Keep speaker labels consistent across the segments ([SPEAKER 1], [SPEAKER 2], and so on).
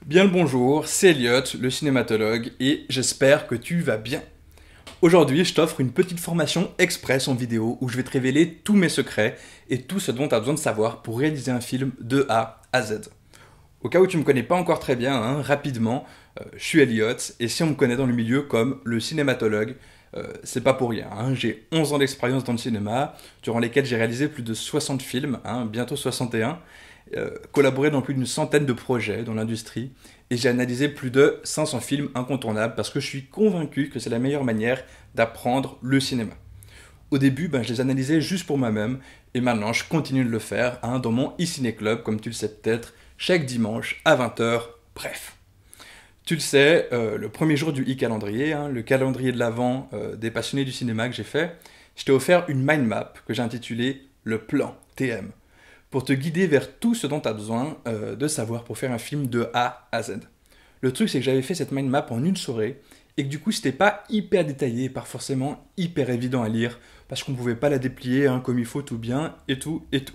[SPEAKER 1] Bien le bonjour, c'est Elliot, le cinématologue, et j'espère que tu vas bien. Aujourd'hui, je t'offre une petite formation express en vidéo où je vais te révéler tous mes secrets et tout ce dont tu as besoin de savoir pour réaliser un film de A à Z. Au cas où tu me connais pas encore très bien, rapidement, je suis Elliot, et si on me connaît dans le milieu comme le cinématologue, c'est pas pour rien. J'ai 11 ans d'expérience dans le cinéma, durant lesquels j'ai réalisé plus de 60 films, bientôt 61, collaboré dans plus d'une centaine de projets dans l'industrie, et j'ai analysé plus de 500 films incontournables parce que je suis convaincu que c'est la meilleure manière d'apprendre le cinéma. Au début, je les analysais juste pour moi-même, et maintenant je continue de le faire dans mon e-ciné club, comme tu le sais peut-être, chaque dimanche à 20h. Bref. Tu le sais, le premier jour du e-calendrier, le calendrier de l'Avent des passionnés du cinéma que j'ai fait, je t'ai offert une mind map que j'ai intitulée le plan TM, pour te guider vers tout ce dont tu as besoin de savoir pour faire un film de A à Z. Le truc, c'est que j'avais fait cette mind map en une soirée, et que du coup, c'était pas hyper détaillé, pas forcément hyper évident à lire, parce qu'on pouvait pas la déplier comme il faut tout bien, et tout, et tout.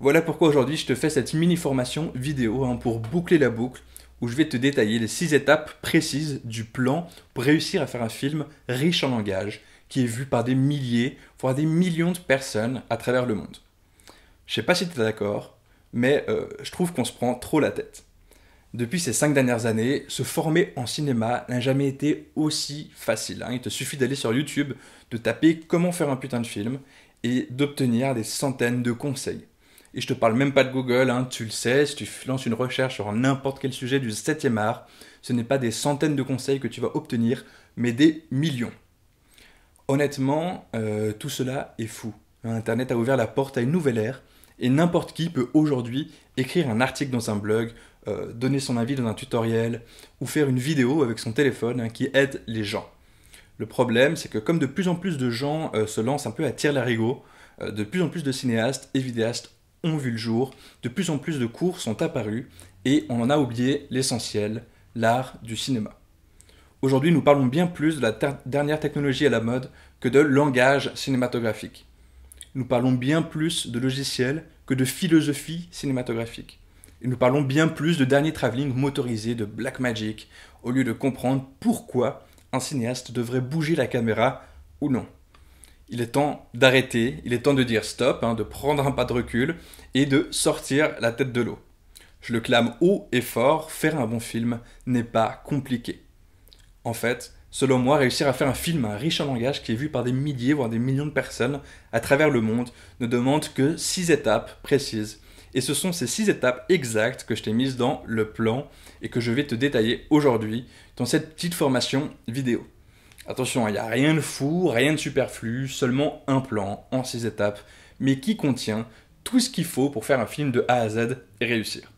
[SPEAKER 1] Voilà pourquoi aujourd'hui je te fais cette mini formation vidéo pour boucler la boucle, où je vais te détailler les 6 étapes précises du plan pour réussir à faire un film riche en langage, qui est vu par des milliers, voire des millions de personnes à travers le monde. Je sais pas si tu es d'accord, mais je trouve qu'on se prend trop la tête. Depuis ces 5 dernières années, se former en cinéma n'a jamais été aussi facile. Il te suffit d'aller sur YouTube, de taper comment faire un putain de film et d'obtenir des centaines de conseils. Et je te parle même pas de Google, tu le sais, si tu lances une recherche sur n'importe quel sujet du 7e art, ce n'est pas des centaines de conseils que tu vas obtenir, mais des millions. Honnêtement, tout cela est fou. Internet a ouvert la porte à une nouvelle ère, et n'importe qui peut aujourd'hui écrire un article dans un blog, donner son avis dans un tutoriel, ou faire une vidéo avec son téléphone qui aide les gens. Le problème, c'est que comme de plus en plus de gens se lancent un peu à tire-larigot, de plus en plus de cinéastes et vidéastes ont vu le jour, de plus en plus de cours sont apparus, et on en a oublié l'essentiel, l'art du cinéma. Aujourd'hui, nous parlons bien plus de la dernière technologie à la mode que de langage cinématographique. Nous parlons bien plus de logiciels que de philosophie cinématographique. Et nous parlons bien plus de dernier travelling motorisé, de Blackmagic, au lieu de comprendre pourquoi un cinéaste devrait bouger la caméra ou non. Il est temps d'arrêter, il est temps de dire stop, de prendre un pas de recul et de sortir la tête de l'eau. Je le clame haut et fort, faire un bon film n'est pas compliqué. En fait, selon moi, réussir à faire un film riche en langage qui est vu par des milliers, voire des millions de personnes à travers le monde ne demande que 6 étapes précises. Et ce sont ces 6 étapes exactes que je t'ai mises dans le plan et que je vais te détailler aujourd'hui dans cette petite formation vidéo. Attention, il n'y a rien de fou, rien de superflu, seulement un plan en 6 étapes, mais qui contient tout ce qu'il faut pour faire un film de A à Z et réussir.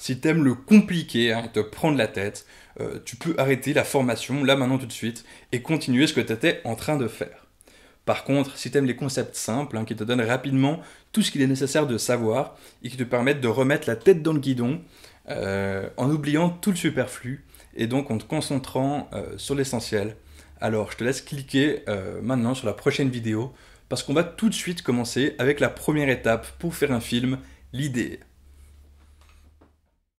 [SPEAKER 1] Si t'aimes le compliqué et te prendre la tête, tu peux arrêter la formation là maintenant tout de suite et continuer ce que tu étais en train de faire. Par contre, si t'aimes les concepts simples qui te donnent rapidement tout ce qu'il est nécessaire de savoir et qui te permettent de remettre la tête dans le guidon en oubliant tout le superflu et donc en te concentrant sur l'essentiel, alors je te laisse cliquer maintenant sur la prochaine vidéo parce qu'on va tout de suite commencer avec la première étape pour faire un film, l'idée.